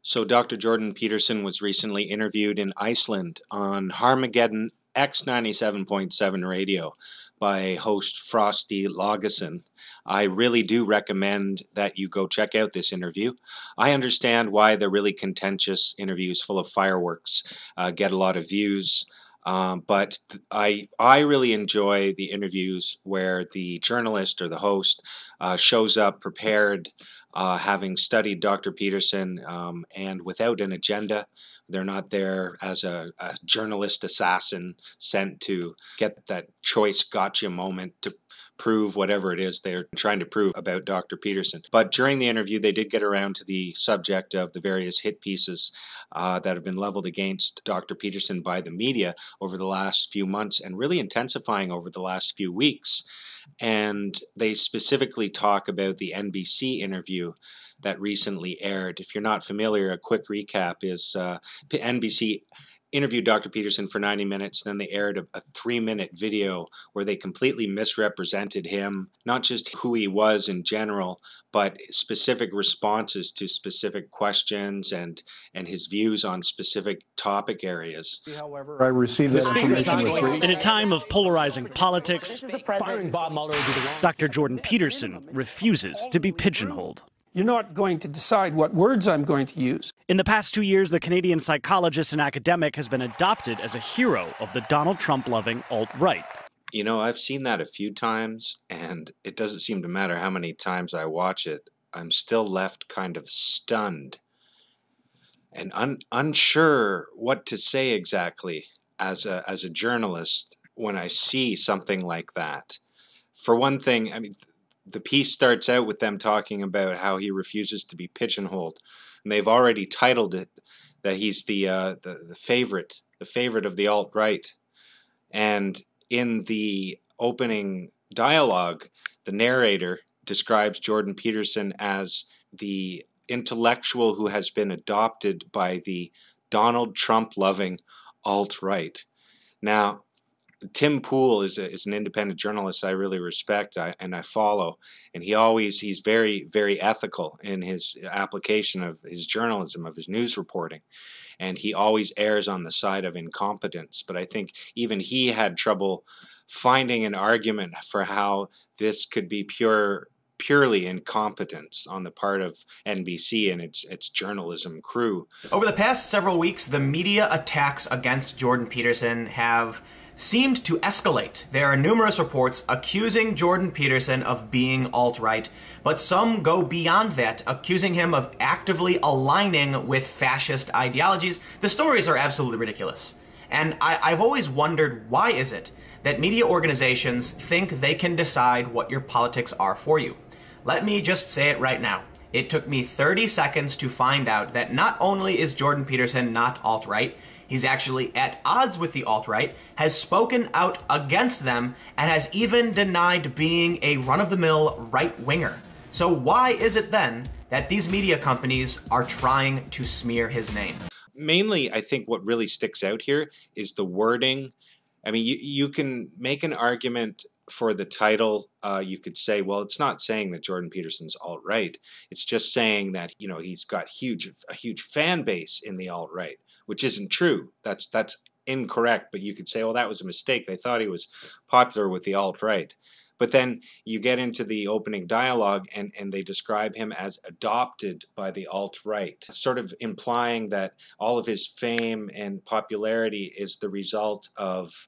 So Dr. Jordan Peterson was recently interviewed in Iceland on Harmageddon X97.7 radio by host Frosty Logason. I really do recommend that you go check out this interview. I understand why the really contentious interviews full of fireworks get a lot of views. But I really enjoy the interviews where the journalist or the host shows up prepared, having studied Dr. Peterson, and without an agenda. They're not there as a journalist assassin sent to get that choice gotcha moment to prove whatever it is they're trying to prove about Dr. Peterson. But during the interview, they did get around to the subject of the various hit pieces that have been leveled against Dr. Peterson by the media over the last few months and really intensifying over the last few weeks. And they specifically talk about the NBC interview that recently aired. If you're not familiar, a quick recap is NBC interviewed Dr. Peterson for 90 minutes, then they aired a 3-minute video where they completely misrepresented him, not just who he was in general, but specific responses to specific questions and his views on specific topic areas. However, I received that information in a time of polarizing politics, Dr. Jordan Peterson refuses to be pigeonholed. You're not going to decide what words I'm going to use. In the past 2 years, the Canadian psychologist and academic has been adopted as a hero of the Donald Trump-loving alt-right. You know, I've seen that a few times, and it doesn't seem to matter how many times I watch it. I'm still left kind of stunned and unsure what to say exactly as a journalist when I see something like that. For one thing, I mean, the piece starts out with them talking about how he refuses to be pigeonholed, and they've already titled it that he's the favorite of the alt-right. And in the opening dialogue, the narrator describes Jordan Peterson as the intellectual who has been adopted by the Donald Trump-loving alt-right. Now, Tim Poole is an independent journalist I really respect and I follow, and he's very, very ethical in his application of his journalism, of his news reporting, and he always errs on the side of incompetence. But I think even he had trouble finding an argument for how this could be purely incompetence on the part of NBC and its journalism crew. Over the past several weeks, the media attacks against Jordan Peterson have seemed to escalate. There are numerous reports accusing Jordan Peterson of being alt-right, but some go beyond that, accusing him of actively aligning with fascist ideologies. The stories are absolutely ridiculous. And I've always wondered, why is it that media organizations think they can decide what your politics are for you? Let me just say it right now. It took me 30 seconds to find out that not only is Jordan Peterson not alt-right, he's actually at odds with the alt-right, has spoken out against them, and has even denied being a run-of-the-mill right-winger. So why is it then that these media companies are trying to smear his name? Mainly, I think what really sticks out here is the wording. I mean, you can make an argument for the title. You could say, well, it's not saying that Jordan Peterson's alt-right. It's just saying that, you know, he's got a huge fan base in the alt-right, which isn't true. That's incorrect. But you could say, well, that was a mistake. They thought he was popular with the alt-right. But then you get into the opening dialogue and they describe him as adopted by the alt-right, sort of implying that all of his fame and popularity is the result of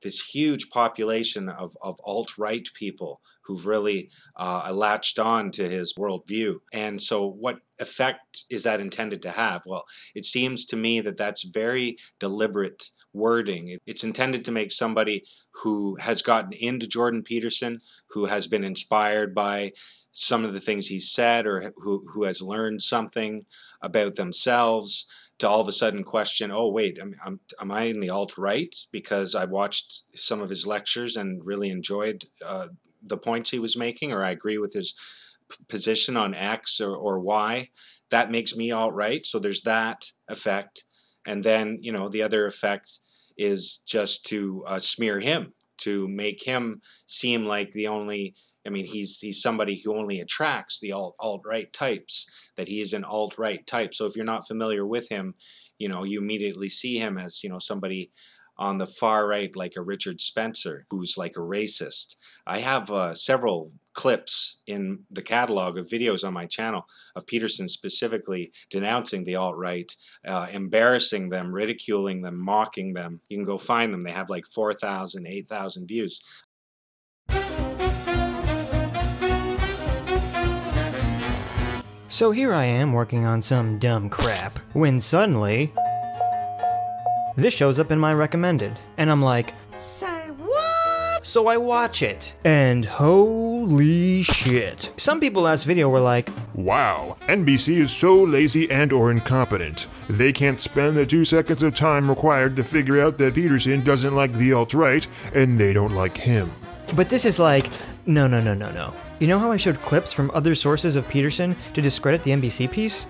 this huge population of alt-right people who've really latched on to his worldview. And so what effect is that intended to have? Well, it seems to me that that's very deliberate wording. It's intended to make somebody who has gotten into Jordan Peterson, who has been inspired by some of the things he said, or who has learned something about themselves, to all of a sudden question, oh, wait, am I in the alt-right because I watched some of his lectures and really enjoyed the points he was making, or I agree with his position on X or Y. That makes me alt-right. So there's that effect. And then, you know, the other effect is just to smear him, to make him seem like the only I mean, he's somebody who only attracts the alt-right types, that he is an alt-right type. So if you're not familiar with him, you know, you immediately see him as, you know, somebody on the far right, like a Richard Spencer, who's like a racist. I have several clips in the catalog of videos on my channel of Peterson specifically denouncing the alt-right, embarrassing them, ridiculing them, mocking them. You can go find them. They have like 4,000, 8,000 views. So here I am working on some dumb crap, when suddenly this shows up in my recommended, and I'm like, say what? So I watch it, and holy shit. Some people last video were like, wow, NBC is so lazy and or incompetent. They can't spend the 2 seconds of time required to figure out that Peterson doesn't like the alt-right, and they don't like him. but this is like, no. You know how I showed clips from other sources of Peterson to discredit the NBC piece?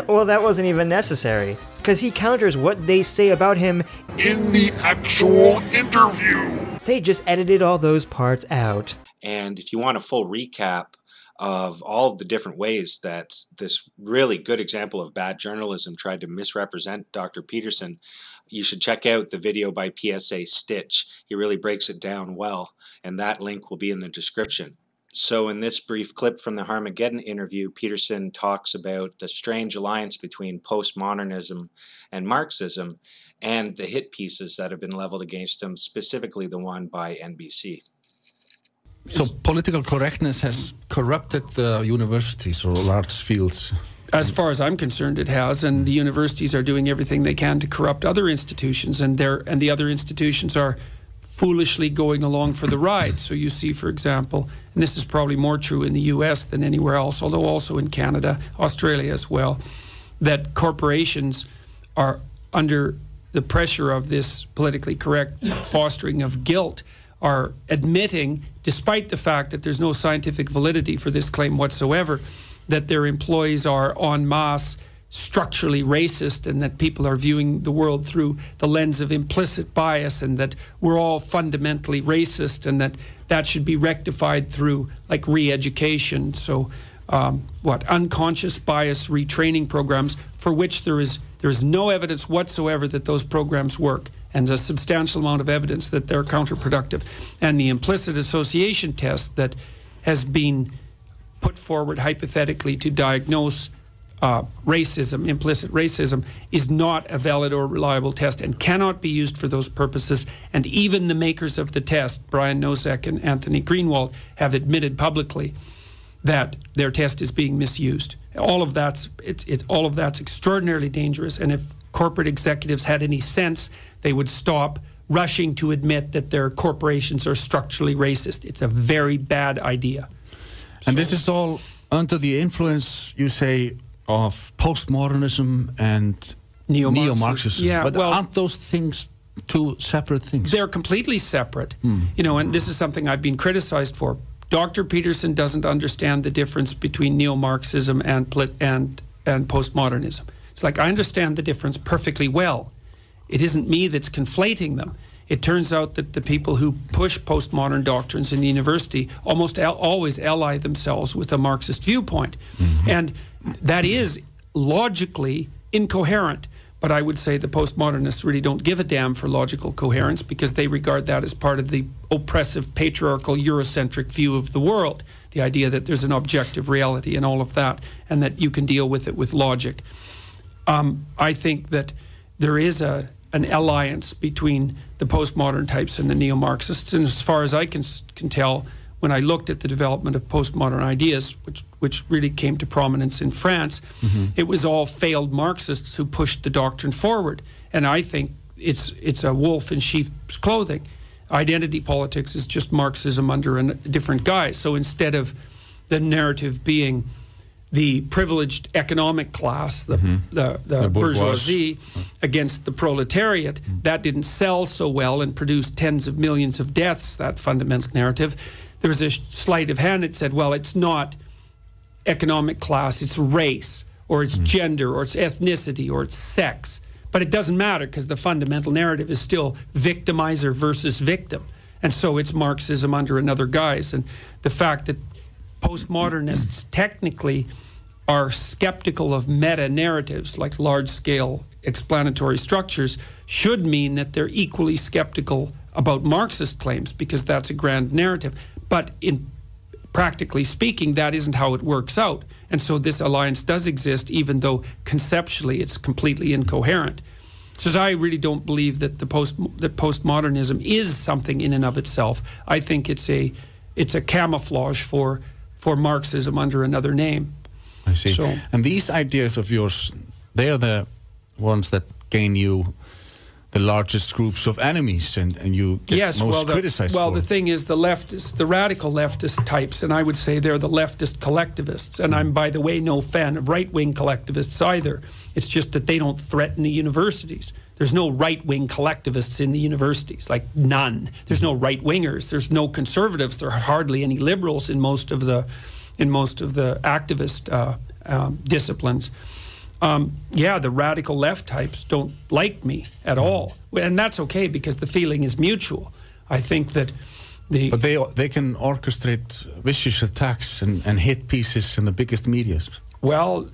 Well, that wasn't even necessary, because he counters what they say about him In the actual interview! They just edited all those parts out. And if you want a full recap of all of the different ways that this really good example of bad journalism tried to misrepresent Dr. Peterson, you should check out the video by PSA Stitch. He really breaks it down well, and that link will be in the description. So in this brief clip from the Harmageddon interview, Peterson talks about the strange alliance between postmodernism and Marxism and the hit pieces that have been leveled against him, specifically the one by NBC. So political correctness has corrupted the universities or large fields? As far as I'm concerned, it has, and the universities are doing everything they can to corrupt other institutions, and the other institutions are foolishly going along for the ride. So you see, for example, and this is probably more true in the US than anywhere else, although also in Canada, Australia as well, that corporations are under the pressure of this politically correct fostering of guilt, are admitting, despite the fact that there's no scientific validity for this claim whatsoever, that their employees are en masse structurally racist, and that people are viewing the world through the lens of implicit bias, and that we're all fundamentally racist, and that should be rectified through like re-education. So unconscious bias retraining programs, for which there is no evidence whatsoever that those programs work, and a substantial amount of evidence that they're counterproductive. And the implicit association test that has been put forward hypothetically to diagnose racism, implicit racism, is not a valid or reliable test and cannot be used for those purposes. And even the makers of the test, Brian Nosek and Anthony Greenwald, have admitted publicly that their test is being misused. All of that's extraordinarily dangerous. And if corporate executives had any sense, they would stop rushing to admit that their corporations are structurally racist. It's a very bad idea. And this is all under the influence, you say, of postmodernism and neo-Marxism. Yeah, but well, aren't those things two separate things? They're completely separate. You know, and this is something I've been criticized for. Dr. Peterson doesn't understand the difference between neo-Marxism and postmodernism. It's like, I understand the difference perfectly well. It isn't me that's conflating them. It turns out that the people who push postmodern doctrines in the university almost always ally themselves with a Marxist viewpoint. And that is logically incoherent. But I would say the postmodernists really don't give a damn for logical coherence, because they regard that as part of the oppressive, patriarchal, Eurocentric view of the world. The idea that there's an objective reality and all of that, and that you can deal with it with logic. I think that there is an alliance between the postmodern types and the neo-Marxists. And as far as I can tell, when I looked at the development of postmodern ideas, which really came to prominence in France, it was all failed Marxists who pushed the doctrine forward. And I think it's a wolf in sheep's clothing. Identity politics is just Marxism under a different guise. So instead of the narrative being the privileged economic class, the bourgeoisie, against the proletariat, that didn't sell so well and produced tens of millions of deaths, that fundamental narrative. There was a sleight of hand that said, well, it's not economic class, it's race, or it's gender, or it's ethnicity, or it's sex. But it doesn't matter, because the fundamental narrative is still victimizer versus victim. And so it's Marxism under another guise. And the fact that postmodernists technically are skeptical of meta-narratives, like large-scale explanatory structures, should mean that they're equally skeptical about Marxist claims, because that's a grand narrative. But in practically speaking, that isn't how it works out. And so this alliance does exist, even though conceptually it's completely incoherent. So I really don't believe that postmodernism is something in and of itself. I think it's a camouflage for Marxism under another name. I see. So, and these ideas of yours, they are the ones that gain you the largest groups of enemies, and you get most criticized for. Well, the thing is, the radical leftist types, and I would say they're the leftist collectivists, and I'm, by the way, no fan of right-wing collectivists either. It's just that they don't threaten the universities. There's no right-wing collectivists in the universities, like none. There's no right-wingers. There's no conservatives. There are hardly any liberals in most of the activist disciplines. The radical left types don't like me at all, and that's okay because the feeling is mutual. I think that but they can orchestrate vicious attacks and hit pieces in the biggest medias. Well,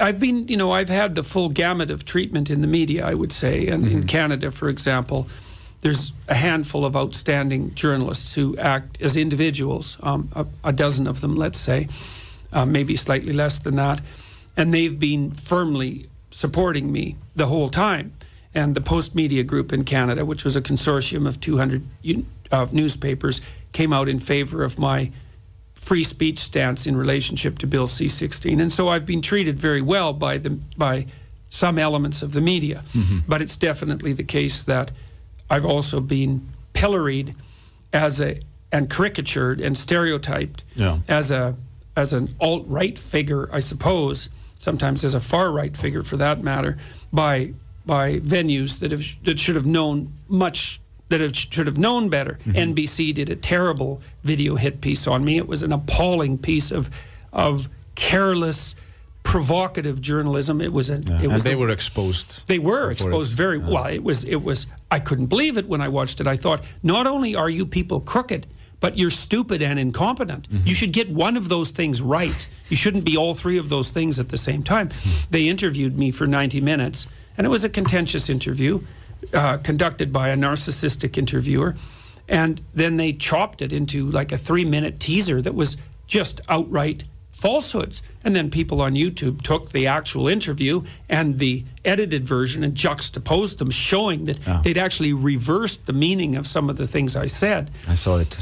I've had the full gamut of treatment in the media, I would say, and in Canada, for example, there's a handful of outstanding journalists who act as individuals, a dozen of them, let's say, maybe slightly less than that. And they've been firmly supporting me the whole time. And the Post Media Group in Canada, which was a consortium of 200 newspapers, came out in favor of my free speech stance in relationship to Bill C-16. And so I've been treated very well by some elements of the media. But it's definitely the case that I've also been pilloried and caricatured and stereotyped as an alt-right figure, I suppose, sometimes as a far-right figure for that matter, by venues that should have known better. NBC did a terrible video hit piece on me. It was an appalling piece of careless, provocative journalism. It was and they were exposed. They were exposed very well. It was. I couldn't believe it when I watched it. I thought, not only are you people crooked, but you're stupid and incompetent. You should get one of those things right. You shouldn't be all three of those things at the same time. They interviewed me for 90 minutes, and it was a contentious interview conducted by a narcissistic interviewer. And then they chopped it into like a 3-minute teaser that was just outright falsehoods. And then people on YouTube took the actual interview and the edited version and juxtaposed them, showing that they'd actually reversed the meaning of some of the things I said. I saw it.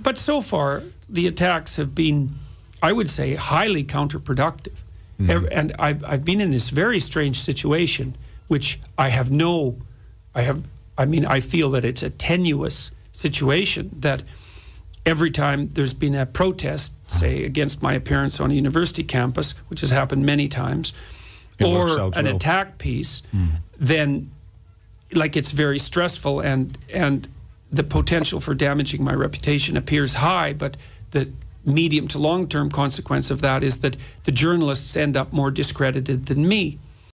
But so far, the attacks have been, I would say, highly counterproductive. And I've been in this very strange situation, which I feel that it's a tenuous situation, that every time there's been a protest, say, against my appearance on a university campus, which has happened many times, or an attack piece, then it's very stressful, and the potential for damaging my reputation appears high, but the medium to long-term consequence of that is that the journalists end up more discredited than me.